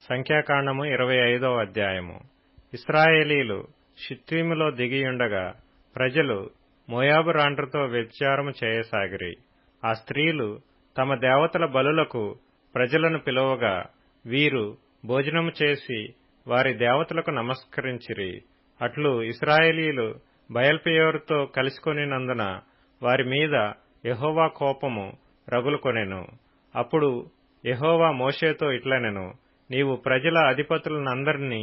సంఖ్యాకాండము 25వ అధ్యాయము. ఇశ్రాయేలీలు షిత్తీములో దిగియుండగా ప్రజలు మోయాబు రాండ్రతో వ్యభిచారము చేయసాగిరి. ఆ స్త్రీలు తమ దేవతల బలులకు ప్రజలను పిలువగా వీరు భోజనము చేసి వారి దేవతలకు నమస్కరించిరి. అట్లు ఇశ్రాయేలీలు బయల్పెయోరుతో కలిసికొనినందున వారి మీద యెహోవా కోపము రగులుకొనెను. అప్పుడు యెహోవా మోషేతో ఇట్లనెను, నీవు ప్రజల అధిపతులనందరినీ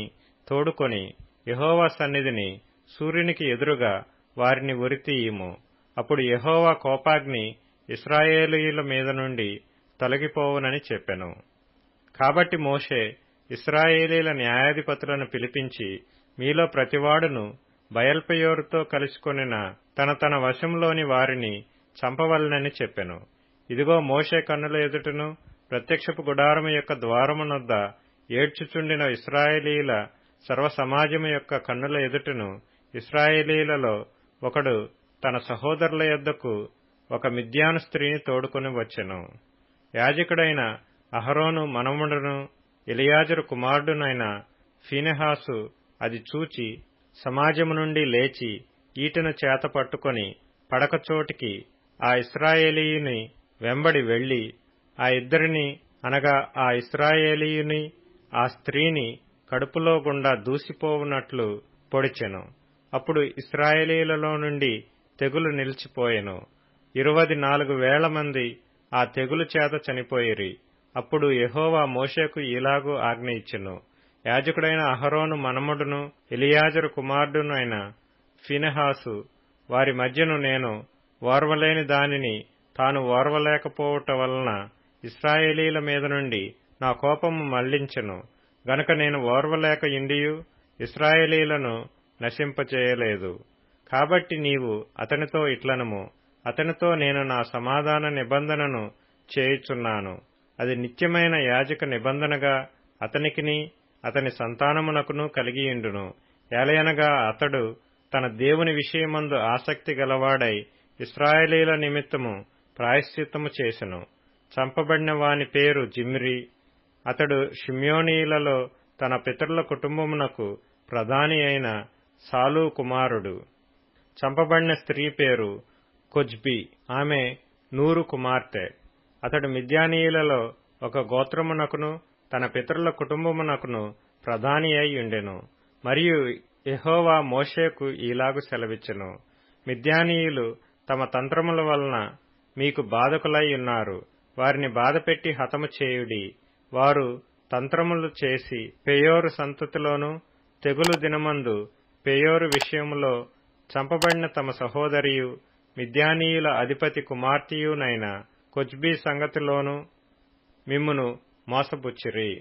తోడుకొని యెహోవా సన్నిధిని సూర్యునికి ఎదురుగా వారిని ఉరితీయుము. అప్పుడు యెహోవా కోపాగ్ని ఇశ్రాయేలీయుల మీద నుండి తొలగిపోవునని చెప్పెను. కాబట్టి మోషే ఇశ్రాయేలీల న్యాయాధిపతులను పిలిపించి, మీలో ప్రతివాడును బయల్పెయోరుతో కలుసుకొనిన తన వశంలోని వారిని చంపవలెనని చెప్పెను. ఇదిగో, మోషే కన్నుల ఎదుటను ప్రత్యక్షపు గుడారము యొక్క ద్వారమునొద్ద ఏడ్చుచుండిన ఇశ్రాయేలీల సర్వసమాజము యొక్క కన్నుల ఎదుటను ఇశ్రాయేలీలలో ఒకడు తన సహోదరుల యొద్దకు ఒక మిద్యాను స్త్రీని తోడుకొని వచ్చెను. యాజకుడైన అహరోను మనుమడును ఎలియాజరు కుమారుడునైన ఫీనెహాసు అది చూచి సమాజము నుండి లేచి ఈటెను చేత పట్టుకొని పడకచోటికి ఆ ఇశ్రాయేలీయుని వెంబడి వెళ్లి ఆ ఇద్దరిని అనగా ఆ ఇశ్రాయేలీయుని ఆ స్త్రీని కడుపులో గుండా దూసిపోవునట్లు పొడిచెను. అప్పుడు ఇశ్రాయేలీయులలో నుండి తెగులు నిలిచిపోయెను. 24,000 మంది ఆ తెగులు చేత చనిపోయిరి. అప్పుడు యెహోవా మోషేకు ఈలాగు ఆజ్ఞ ఇచ్చెను, యాజకుడైన అహరోను మనుమడును ఎలియాజరు కుమారుడునైన ఫీనెహాసు వారి మధ్యను నేను ఓర్వలేని దానిని తాను ఓర్వలేకపోవట వలన ఇశ్రాయేలీల మీద నుండి నా కోపము మళ్లించెను గనుక నేను ఓర్వలేక ఇండియు ఇశ్రాయేలీలను నశింపచేయలేదు. కాబట్టి నీవు అతనితో ఇట్లనుము, అతనితో నేను నా సమాధాన నిబంధనను చేయుచున్నాను. అది నిత్యమైన యాజక నిబంధనగా అతనికిని అతని సంతానమునకును కలిగియుండును. ఏలయనగా అతడు తన దేవుని విషయమందు ఆసక్తి గలవాడై ఇశ్రాయేలీల నిమిత్తము ప్రాయశ్చిత్తము చేసెను. చంపబడిన వాని పేరు జిమ్రీ. అతడు షిమ్యోనీయులలో తన పితరుల కుటుంబమునకు ప్రధాని అయిన సాలు కుమారుడు. చంపబడిన స్త్రీ పేరు కొజ్బీ, ఆమె నూరు కుమార్తె. అతడు మిద్యానీయులలో ఒక గోత్రమునకును తన పితరుల కుటుంబమునకును ప్రధాని అయి ఉండెను. మరియు యెహోవా మోషేకు ఈలాగు సెలవిచ్చెను, మిద్యానీయులు తమ తంత్రముల వలన మీకు బాధకులై ఉన్నారు. వారిని బాధపెట్టి హతము చేయుడి. వారు తంత్రములు చేసి పెయోరు సంతతిలోను తెగులు దినమందు పెయోరు విషయములో చంపబడిన తమ సహోదరియు మిద్యానీయుల అధిపతి కుమార్తెయునైన కొజ్బీ సంగతిలోను మిమ్మును మోసపుచ్చిరి.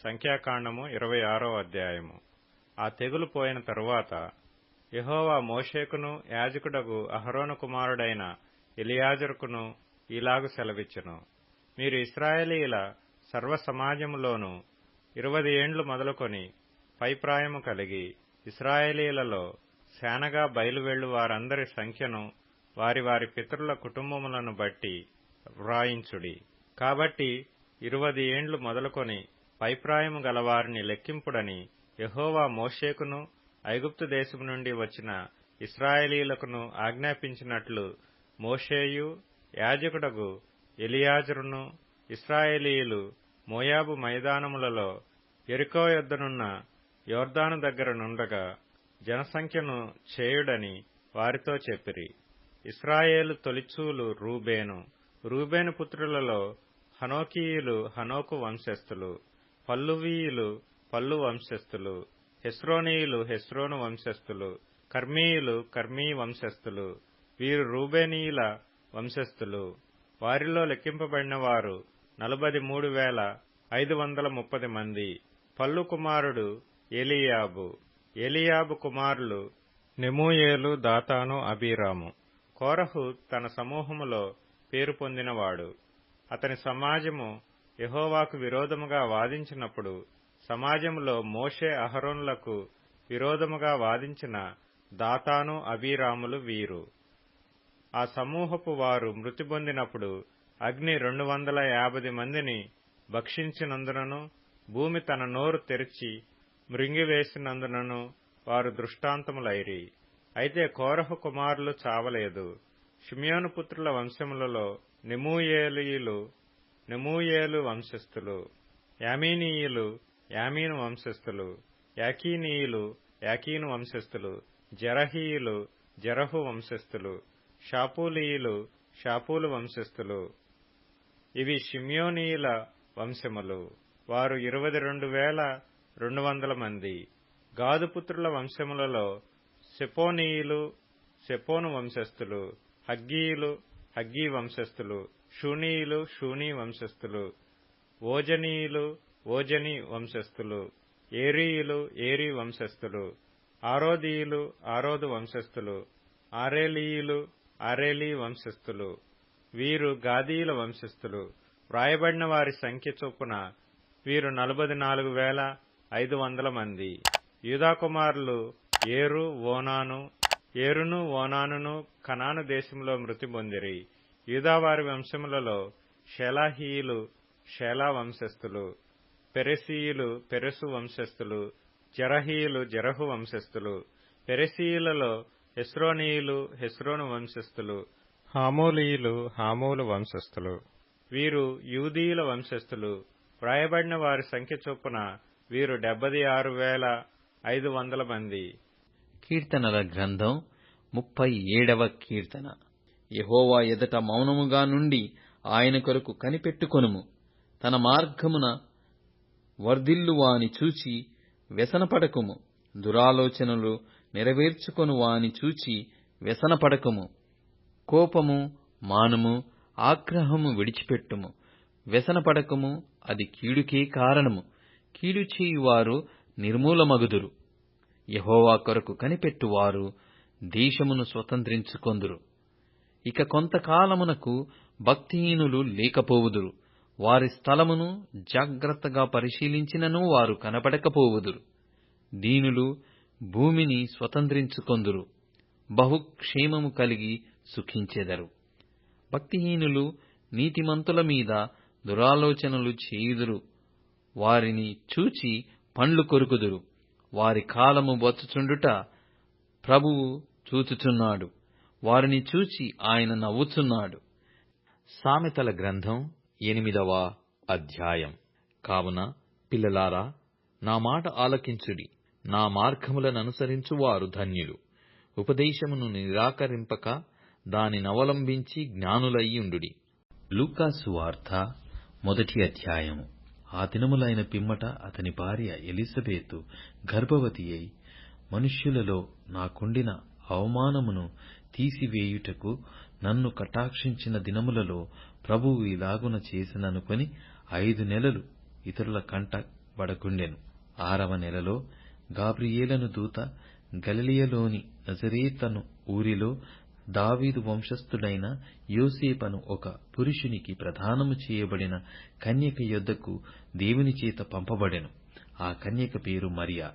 సంఖ్యాకాండము 26వ అధ్యాయము. ఆ తెగులు పోయిన తరువాత యెహోవా మోషేకును యాజకుడగు అహరోను కుమారుడైన ఎలియాజరుకును ఈలాగు సెలవిచ్చెను, మీరు ఇశ్రాయేలీయుల సర్వసమాజములోను 20 ఏండ్లు మొదలుకొని పైప్రాయము కలిగి ఇశ్రాయేలీయులలో సేనగా బయలువెళ్ళు వారందరి సంఖ్యను వారి వారి పితరుల కుటుంబములను బట్టి వ్రాయించుడి. కాబట్టి 20 ఏండ్లు మొదలుకొని పైప్రాయము గలవారిని లెక్కింపుడని యెహోవా మోషేకును ఐగుప్తు దేశము నుండి వచ్చిన ఇశ్రాయేలీయులకును ఆజ్ఞాపించినట్లు మోషేయు యాజకుడగు ఎలియాజరును ఇశ్రాయేలీయులు మోయాబు మైదానములలో యెరికో యొద్దనున్న యొర్దాను దగ్గర నుండగా జనసంఖ్యను చేయుడని వారితో చెప్పిరి. ఇశ్రాయేలు తొలిచూలు రూబేను. రూబేను పుత్రులలో హనోకీయులు హనోకు వంశస్థులు, పల్లువీయులు పల్లు వంశస్థులు, హెస్రోనీయులు హెస్రోను వంశస్థులు, కర్మీయులు కర్మీ వంశస్థులు. వీరు రూబేనీయుల వంశస్థులు. వారిలో లెక్కింపబడిన వారు 43,530 మంది. పల్లు కుమారుడు ఏలీయాబు. ఏలీయాబు కుమారులు నెమూయేలు, దాతాను, అబీరాము. కోరహు తన సమూహములో పేరు పొందినవాడు. అతని సమాజము యెహోవాకు విరోధముగా వాదించినప్పుడు సమాజములో మోషే అహరోనులకు విరోధముగా వాదించిన దాతాను, అబీరాములు వీరు. ఆ సమూహపు వారు మృతి పొందినప్పుడు అగ్ని 250 మందిని భక్షించినందునను భూమి తన నోరు తెరిచి మృంగివేసినందునను వారు దృష్టాంతములైరి. అయితే కోరహు కుమారులు చావలేదు. షిమ్యోను పుత్రుల వంశములలో నెమూయేలు వంశస్థులు, యామీనీయులు యామీను వంశస్థులు, యాకీనీయులు యాకీను వంశస్థులు, జెరహీయులు జెరహు వంశస్థులు, షాపూలీయులు షాపూలు వంశస్థులు. ఇవి షిమ్యోనీయుల వంశములు. వారు 22,200 మంది. గాదుపుత్రుల వంశములలో సెపోనీయులు సెపోను వంశస్థులు, హగ్గీయులు హగ్గీ వంశస్థులు, షూనీయులు షూనీ వంశస్థులు, ఓజనీయులు ఓజనీ వంశస్థులు, ఏరీయులు ఏరీ వంశస్థులు, ఆరోదీయులు ఆరోదు వంశస్థులు, ఆరేలీయులు ఆరేలీ వంశస్థులు. వీరు గాదీయుల వంశస్థులు. వ్రాయబడిన వారి సంఖ్య చొప్పున వీరు 44,500 మంది. యూదాకుమారులు ఏరును ఓనానును కనాను దేశంలో మృతి పొందిరి. యూదావారి వంశములలో షేలాహీయులు షేలా వంశస్థులు, పెరెసీయులు పెరెసు వంశస్థులు, జెరహీయులు జెరహు వంశస్థులు. పెరెసీయులలో హెస్రోనీయులు హెస్రోను వంశస్థులు, హామూలీయులు హామూలు వంశస్థులు. వీరు యూదీయుల వంశస్థులు. వ్రాయబడిన వారి సంఖ్య చొప్పున వీరు 76,500 మంది. కీర్తనల గ్రంథం 37వ కీర్తన. యెహోవా ఎదుట మౌనముగా నుండి ఆయన కొరకు కనిపెట్టుకొనుము. తన మార్గమున వర్ధిల్లు వాని చూచి వ్యసనపడకుము. దురాలోచనలు నెరవేర్చుకొను వాని చూచి వ్యసనపడకుము. కోపము మానుము, ఆగ్రహము విడిచిపెట్టుము. వ్యసనపడకుము, అది కీడుకే కారణము. కీడు చేయువారు నిర్మూలమగుదురు. యెహోవా కొరకు కనిపెట్టువారు దేశమును స్వతంత్రించుకొందురు. ఇక కొంతకాలమునకు భక్తిహీనులు లేకపోవుదురు. వారి స్థలమును జాగ్రత్తగా పరిశీలించినను వారు కనబడకపోవుదురు. దీనులు భూమిని స్వతంత్రించుకొందురు, బహుక్షేమము కలిగి సుఖించెదరు. భక్తిహీనులు నీతిమంతుల మీద దురాలోచనలు చేయుదురు. వారిని చూచి పండ్లు కొరుకుదురు. వారి కాలము వచ్చుచుండుట ప్రభువు చూచుచున్నాడు. వారిని చూచి ఆయన నవ్వుచున్నాడు. సామెతల గ్రంథం 8వ అధ్యాయం. కావున పిల్లలారా, నా మాట ఆలకించుడి. నా మార్గములననుసరించువారు ధన్యులు. ఉపదేశమును నిరాకరింపక దానినవలంబించి జ్ఞానులయ్యుండుడి. లూకా సువార్త 1వ అధ్యాయము. ఆ దినములైన పిమ్మట అతని భార్య ఎలిజబెతు గర్భవతి అయి, మనుష్యులలో నాకుండిన అవమానమును తీసివేయుటకు నన్ను కటాక్షించిన దినములలో ప్రభువు ఇలాగున చేసిననుకొని 5 నెలలు ఇతరుల కంట బడకుండెను. 6వ నెలలో గాబ్రియేలను దూత గలిలయలోని నజరేతను ఊరిలో దావీదు వంశస్థుడైన యోసేపను ఒక పురుషునికి ప్రదానము చేయబడిన కన్యక యొద్దకు దేవుని చేత పంపబడెను. ఆ కన్యక పేరు మరియా.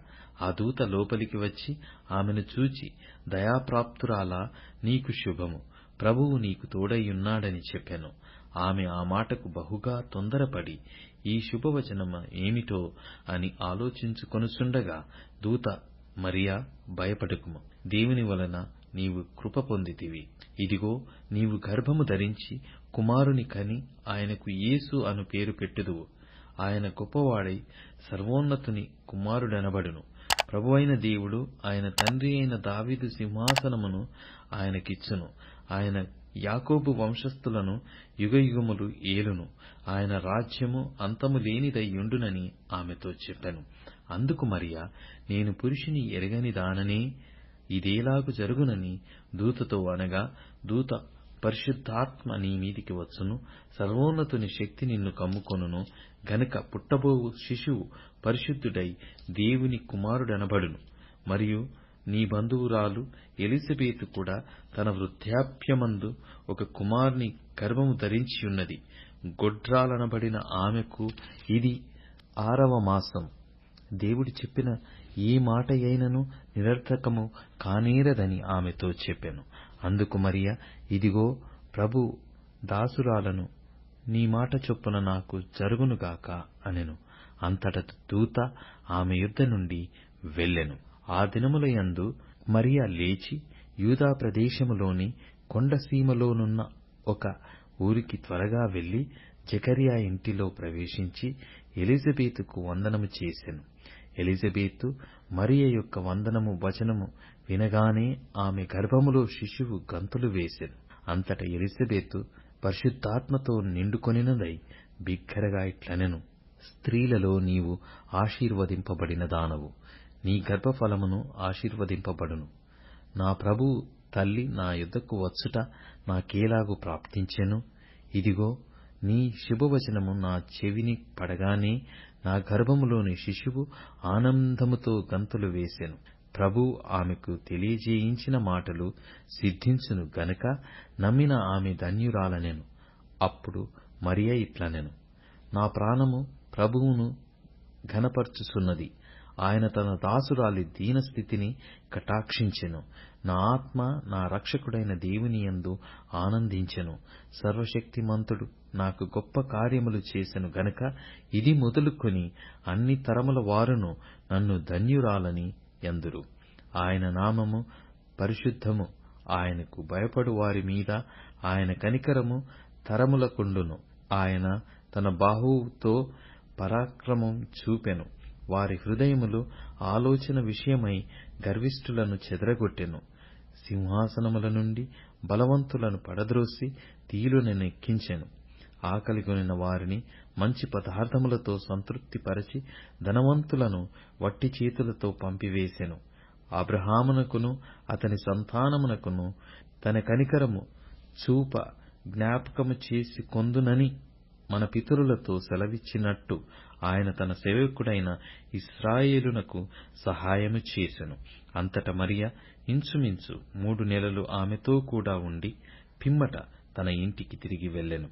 ఆ దూత లోపలికి వచ్చి ఆమెను చూచి, దయాప్రాప్తురాలా, నీకు శుభము, ప్రభువు నీకు తోడైయున్నాడని చెప్పెను. ఆమె ఆ మాటకు బహుగా తొందరపడి ఈ శుభవచనము ఏమిటో అని ఆలోచించుకొనుచుండగా దూత, మరియా, భయపడకుము, దేవుని వలన నీవు కృప పొందితివి. ఇదిగో, నీవు గర్భము ధరించి కుమారుని కని ఆయనకు యేసు అను పేరు పెట్టుదువు. ఆయన గొప్పవాడై సర్వోన్నతుని కుమారుడనబడును. ప్రభువైన దేవుడు ఆయన తండ్రి అయిన దావీదు సింహాసనమును ఆయనకిచ్చును. ఆయన యాకోబు వంశస్థులను యుగయుగములు ఏలును. ఆయన రాజ్యము అంతము లేనిదయ్యుండునని ఆమెతో చెప్పెను. అందుకు మరియా, నేను పురుషుని ఎరగని దాననే, ఇదేలాగు జరుగునని దూతతో అనగా, దూత, పరిశుద్ధాత్మ నీ మీదికి వచ్చును, సర్వోన్నతుని శక్తి నిన్ను కమ్ముకొనును గనుక పుట్టబోవు శిశువు పరిశుద్ధుడై దేవుని కుమారుడనబడును. మరియు నీ బంధువురాలు ఎలిజబెతు కూడా తన వృద్ధాప్యమందు ఒక కుమారుని గర్భము ధరించియున్నది. గొడ్రాలనబడిన ఆమెకు ఇది 6వ మాసం. దేవుడు చెప్పిన ఏ మాటయైనను నిరర్థకము కానేరదని ఆమెతో చెప్పెను. అందుకు మరియా, ఇదిగో, ప్రభు దాసురాలను, నీ మాట చొప్పున నాకు జరుగునుగాక అనెను. అంతట దూత ఆమె యుద్ధ నుండి వెళ్ళెను. ఆ దినములయందు మరియ లేచి యూదా ప్రదేశములోని కొండసీమలోనున్న ఒక ఊరికి త్వరగా వెళ్లి జకరియా ఇంటిలో ప్రవేశించి ఎలిజబెతుకు వందనము చేసెను. ఎలిజబెతు మరియ యొక్క వందనము వచనము వినగానే ఆమె గర్భములో శిశువు గంతులు వేసెను. అంతట ఎలిజబెతు పరిశుద్ధాత్మతో నిండుకొనినదై బిగ్గరగా ఇట్లనెను, స్త్రీలలో నీవు ఆశీర్వదింపబడిన దానవు, నీ గర్భఫలమును ఆశీర్వదింపబడును. నా ప్రభువు తల్లి నా యుద్ధకు వచ్చుట నాకేలాగు ప్రాప్తించెను? ఇదిగో, నీ శుభవచనము నా చెవిని పడగానే నా గర్భములోని శిశువు ఆనందముతో గంతులు వేసెను. ప్రభువు ఆమెకు తెలియజేయించిన మాటలు సిద్ధించును గనుక నమ్మిన ఆమె ధన్యురాలనెను. అప్పుడు మరియ ఇట్లనెను, నా ప్రాణము ప్రభువును ఘనపరచుచున్నది. ఆయన తన దాసురాలి దీనస్థితిని కటాక్షించెను. నా ఆత్మ నా రక్షకుడైన దేవుని యందు ఆనందించెను. సర్వశక్తిమంతుడు నాకు గొప్ప కార్యములు చేసెను గనుక ఇది మొదలుకొని అన్ని తరముల వారును నన్ను ధన్యురాలని ఎందురు. ఆయన నామము పరిశుద్ధము. ఆయనకు భయపడు వారి మీద ఆయన కనికరము తరములకుండును. ఆయన తన బాహువుతో పరాక్రమం చూపెను. వారి హృదయములు ఆలోచన విషయమై గర్విష్ఠులను చెదరగొట్టెను. సింహాసనముల నుండి బలవంతులను పడద్రోసి తీలునెక్కించెను. ఆకలిగొనిన వారిని మంచి పదార్థములతో సంతృప్తిపరచి ధనవంతులను వట్టి చేతులతో పంపివేసెను. అబ్రహామునకును అతని సంతానమునకును తన కనికరము చూప జ్ఞాపకము చేసి కొందునని మన పితరులతో సెలవిచ్చినట్టు ఆయన తన సేవకుడైన ఇశ్రాయేలునకు సహాయము చేసెను. అంతట మరియ ఇంచుమించు 3 నెలలు ఆమెతో కూడా ఉండి పిమ్మట తన ఇంటికి తిరిగి వెళ్ళెను.